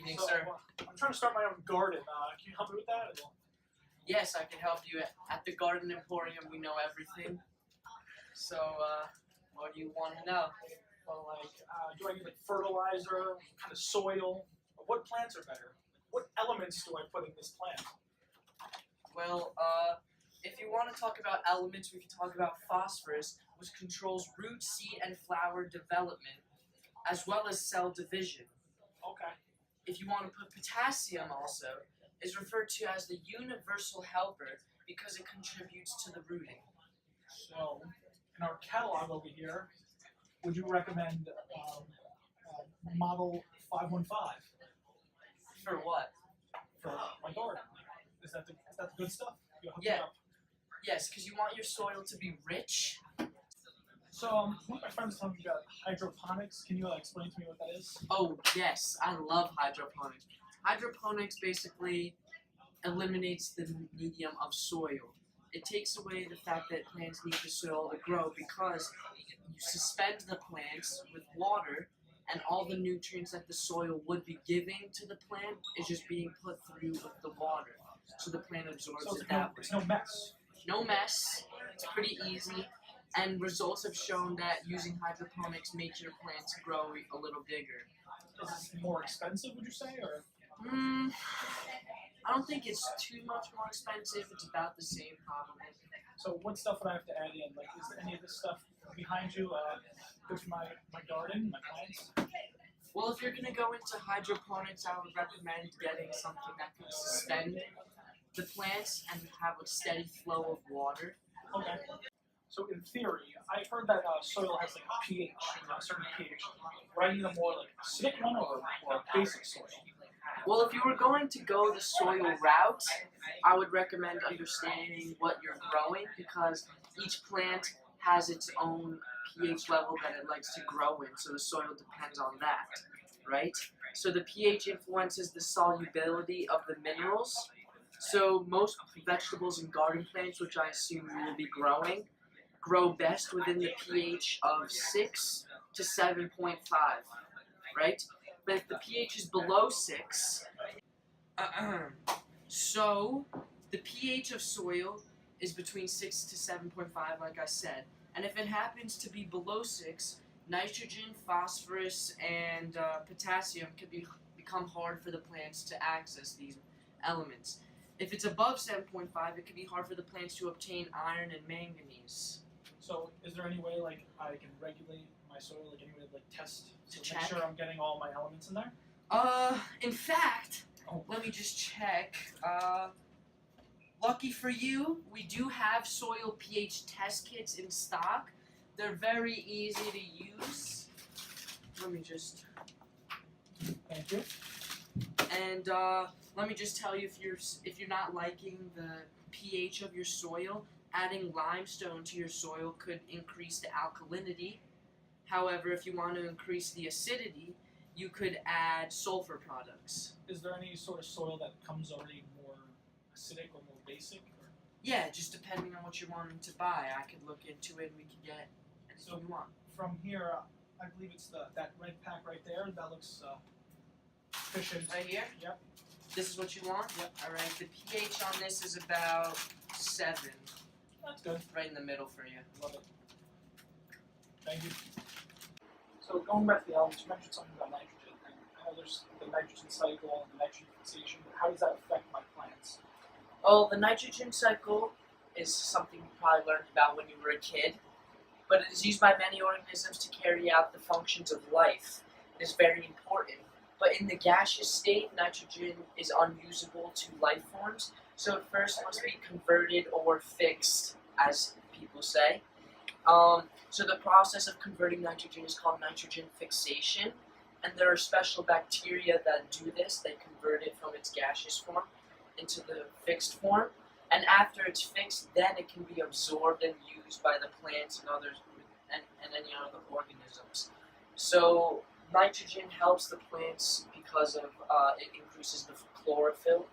evening, So, sir. I'm trying to start my own garden. Can you help me with that? Yes, I can help you. At the Garden Emporium, we know everything. So, what do you want to know? Well, do I need like fertilizer, what kind of soil? What plants are better? What elements do I put in this plant? Well, if you want to talk about elements, we can talk about phosphorus, which controls root, seed, and flower development, as well as cell division. Okay. If you want to put potassium also, is referred to as the universal helper because it contributes to the rooting. So, in our catalog over here, would you recommend model 515 For what? for my garden? Is that the good stuff? You hook me Yeah. up. Yes, because you want your soil to be rich. So, one of my friends told me about hydroponics. Can you explain to me what that is? Oh, yes, I love hydroponics. Hydroponics basically eliminates the medium of soil. It takes away the fact that plants need the soil to grow because you suspend the plants with water and all the nutrients that the soil would be giving to the plant is just being put through with the water. So the plant absorbs So it that way. it's no mess. No mess, it's pretty easy, and results have shown that using hydroponics makes your plants grow a little bigger. Is this more expensive, would you say, or? I don't think it's too much more expensive. It's about the same probably. So what stuff would I have to add in? Like, is any of this stuff behind you good for my garden, my plants? Well, if you're going to go into hydroponics, I would recommend getting something that can suspend the plants and have a steady flow of water. Okay. So in theory, I've heard that soil has like a pH, a certain pH. Would I need a more like acidic one or a basic soil? Well, if you were going to go the soil route, I would recommend understanding what you're growing because each plant has its own pH level that it likes to grow in, so the soil depends on that, right? So the pH influences the solubility of the minerals. So most vegetables and garden plants, which I assume you will be growing, grow best within the pH of 6 to 7.5, right? But if the pH is below 6, so the pH of soil is between 6 to 7.5, like I said. And if it happens to be below 6, nitrogen, phosphorus, and potassium can become hard for the plants to access these elements. If it's above 7.5, it can be hard for the plants to obtain iron and manganese. So is there any way like I can regulate my soil, like any way to like test to check? make sure I'm getting all my elements in there? In fact, let me just check. Lucky for you, we do have soil pH test kits in stock. They're very easy to use. Let me just. Thank you. And let me just tell you, if you're not liking the pH of your soil, adding limestone to your soil could increase the alkalinity. However, if you want to increase the acidity, you could add sulfur products. Is there any sort of soil that comes already more acidic or more basic? Or? Yeah, just depending on what you're wanting to buy. I could look into it and we could get anything you want. From here, I believe it's that red pack right there. That looks efficient. Right here? Yep. This is what you want? Yep. Alright, the pH on this is about 7. That's good. Right in the middle for you. Love it. Thank you. So going back to the elements, you mentioned something about nitrogen. I know there's the nitrogen cycle and the nitrogen fixation. How does that affect my plants? Well, the nitrogen cycle is something you probably learned about when you were a kid, but it is used by many organisms to carry out the functions of life. It is very important. But in the gaseous state, nitrogen is unusable to life forms, so it first must be converted or fixed, as people say. So the process of converting nitrogen is called nitrogen fixation, and there are special bacteria that do this. They convert it from its gaseous form into the fixed form, and after it's fixed, then it can be absorbed and used by the plants and others and any other organisms. So nitrogen helps the plants because of it increases the chlorophyll,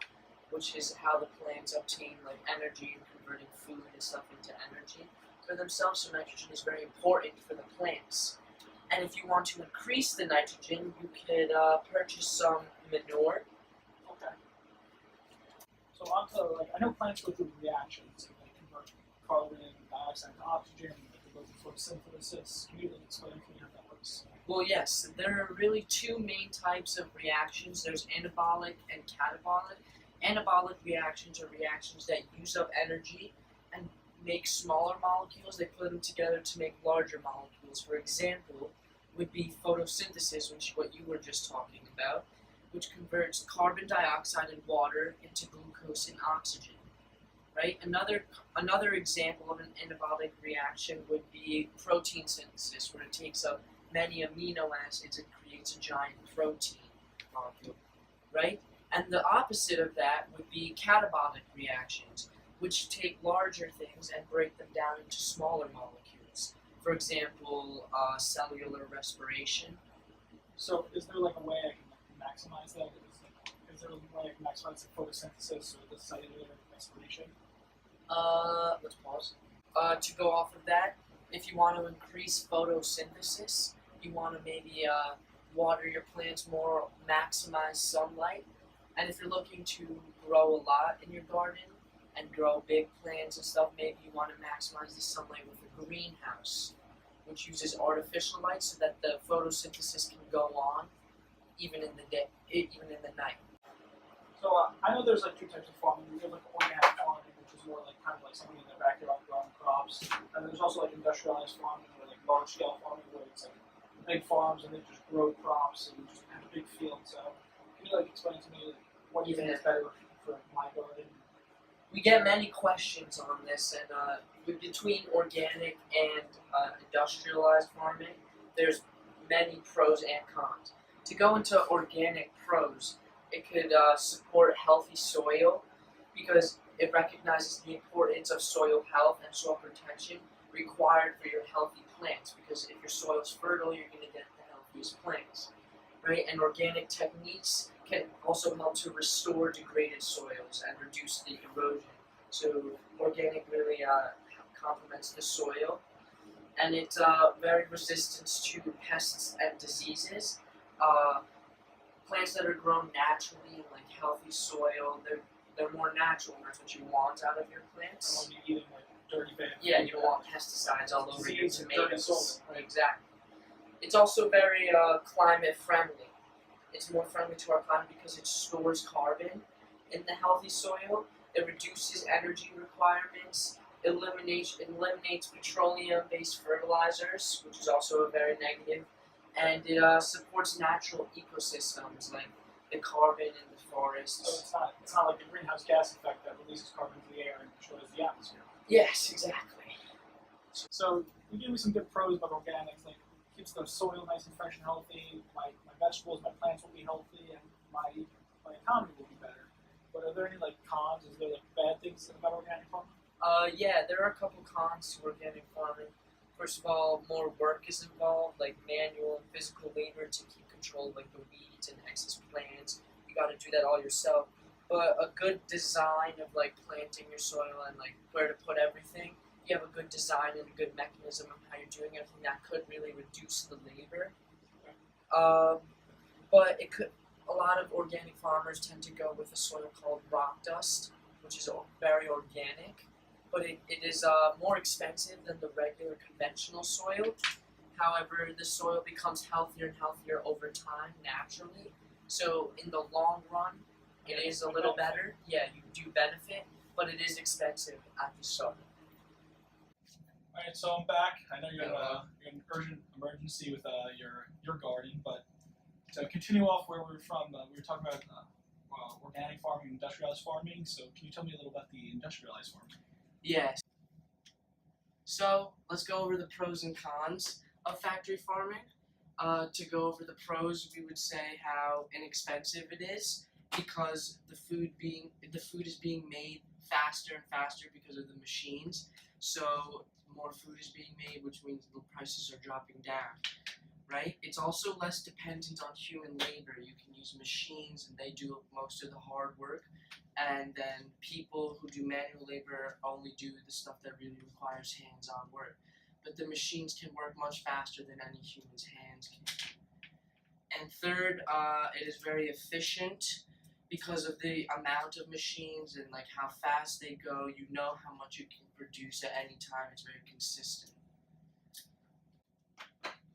which is how the plants obtain like energy and converting food and stuff into energy for themselves. So nitrogen is very important for the plants. And if you want to increase the nitrogen, you could purchase some manure. Okay. So on to, like, I know plants go through reactions, and they convert carbon dioxide to oxygen, they can go through photosynthesis. Can you explain to me how that works? Well, yes, there are really two main types of reactions. There's anabolic and catabolic. Anabolic reactions are reactions that use up energy and make smaller molecules. They put them together to make larger molecules. For example, would be photosynthesis, which is what you were just talking about, which converts carbon dioxide and water into glucose and oxygen. Right? Another example of an anabolic reaction would be protein synthesis, where it takes up many amino acids and creates a giant protein molecule, right? And the opposite of that would be catabolic reactions, which take larger things and break them down into smaller molecules. For example, cellular respiration. So is there like a way I can maximize that? Is there a way I can maximize the photosynthesis or the cellular respiration? Let's pause. To go off of that, if you want to increase photosynthesis, you want to maybe water your plants more, maximize sunlight. And if you're looking to grow a lot in your garden and grow big plants and stuff, maybe you want to maximize the sunlight with a greenhouse, which uses artificial light so that the photosynthesis can go on even in the day, even in the night. So I know there's like two types of farming. You have like organic farming, which is more like kind of like somebody in their backyard growing crops, and there's also like industrialized farming, or like large scale farming, where it's like big farms and they just grow crops and just have big fields. So can you like explain to me what you think is better for my garden? We get many questions on this, and between organic and industrialized farming, there's many pros and cons. To go into organic pros, it could support healthy soil because it recognizes the importance of soil health and soil protection required for your healthy plants. Because if your soil is fertile, you're going to get the healthiest plants, right? And organic techniques can also help to restore degraded soils and reduce the erosion. So organic really complements the soil, and it's very resistant to pests and diseases. Plants that are grown naturally in like healthy soil, they're more natural, and that's what you want out of your plants. When you're eating like dirty bad food, Yeah, you don't want pesticides all over your disease and dirty soil, tomatoes. right? Exactly. It's also very climate friendly. It's more friendly to our climate because it stores carbon in the healthy soil. It reduces energy requirements. Eliminates petroleum-based fertilizers, which is also a very negative. And it supports natural ecosystems like the carbon in the So forests. it's not like the greenhouse gas effect that releases carbon into the air and destroys the atmosphere. Yes, exactly. So you gave me some good pros about organics, like keeps the soil nice and fresh and healthy. My vegetables, my plants will be healthy, and my economy will be better. But are there any like cons? Is there like bad things about organic farming? Yeah, there are a couple cons to organic farming. First of all, more work is involved, like manual and physical labor to keep control of like the weeds and excess plants. You got to do that all yourself. But a good design of like planting your soil and like where to put everything, you have a good design and a good mechanism of how you're doing everything, that could really reduce the labor. But it could. A lot of organic farmers tend to go with a soil called rock dust, which is very organic, but it is more expensive than the regular conventional soil. However, the soil becomes healthier and healthier over time naturally. So in the long run, it is a little better. Yeah, you do benefit, but it is expensive at the start. All right, so I'm back. I know you're in an urgent emergency with your garden, but to continue off where we were from, we were talking about organic farming, industrialized farming. So can you tell me a little about the industrialized farming? Yes. So let's go over the pros and cons of factory farming. To go over the pros, we would say how inexpensive it is because the food is being made faster and faster because of the machines. So more food is being made, which means the prices are dropping down. Right? It's also less dependent on human labor. You can use machines and they do most of the hard work. And then people who do manual labor only do the stuff that really requires hands-on work. but the machines can work much faster than any human's hands can. And third, it is very efficient because of the amount of machines and like how fast they go. You know how much you can produce at any time. It's very consistent.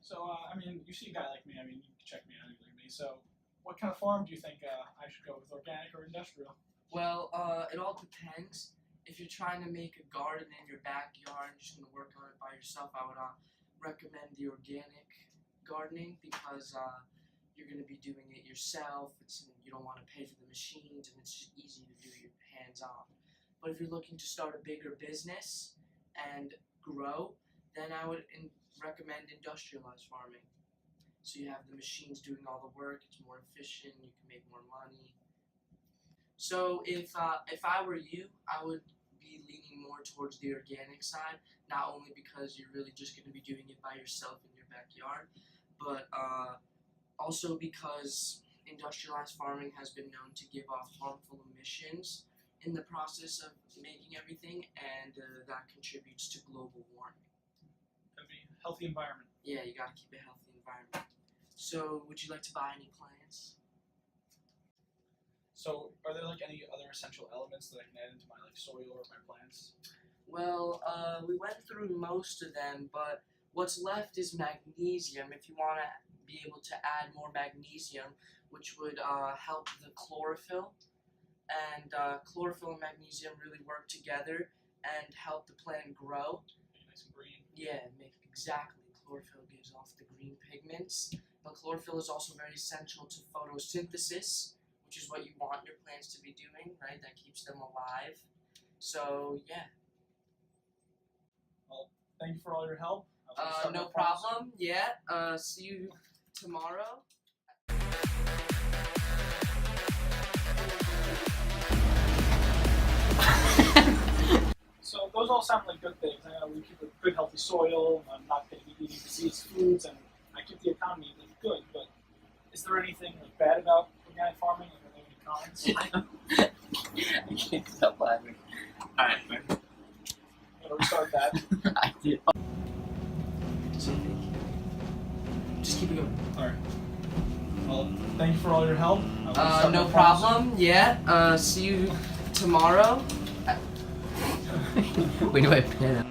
So, I mean, you see a guy like me. I mean, you can check me out, you like me. So, what kind of farm do you think I should go with, organic or industrial? Well, it all depends. If you're trying to make a garden in your backyard and just gonna work on it by yourself, I would recommend the organic gardening because you're gonna be doing it yourself. You don't want to pay for the machines, and it's just easy to do your hands-on. But if you're looking to start a bigger business and grow, then I would recommend industrialized farming. So you have the machines doing all the work. It's more efficient. You can make more money. So if I were you, I would be leaning more towards the organic side, not only because you're really just going to be doing it by yourself in your backyard, but also because industrialized farming has been known to give off harmful emissions in the process of making everything, and that contributes to global warming. Gotta be a healthy environment. Yeah, you gotta keep a healthy environment. So, would you like to buy any plants? So, are there like any other essential elements that I can add into my like soil or my plants? Well, we went through most of them, but what's left is magnesium. If you want to be able to add more magnesium, which would help the chlorophyll, and chlorophyll and magnesium really work together and help the plant grow. Make it nice and green. Yeah, exactly. Chlorophyll gives off the green pigments, but chlorophyll is also very essential to photosynthesis, which is what you want your plants to be doing, right? That keeps them alive. So, yeah. Well, thank you for all your help. No problem. Yeah. See you tomorrow. So those all sound like good things. I know we keep a good, healthy soil. I'm not going to be eating diseased foods, and I keep the economy really good. But is there anything like bad about organic farming? Are there any cons? I can't stop laughing. Alright, man. I'm going to restart that. I did. Just keep it going. All right. Well, thank you for all your help. No problem. Yeah. See you tomorrow. Wait, do I pin it?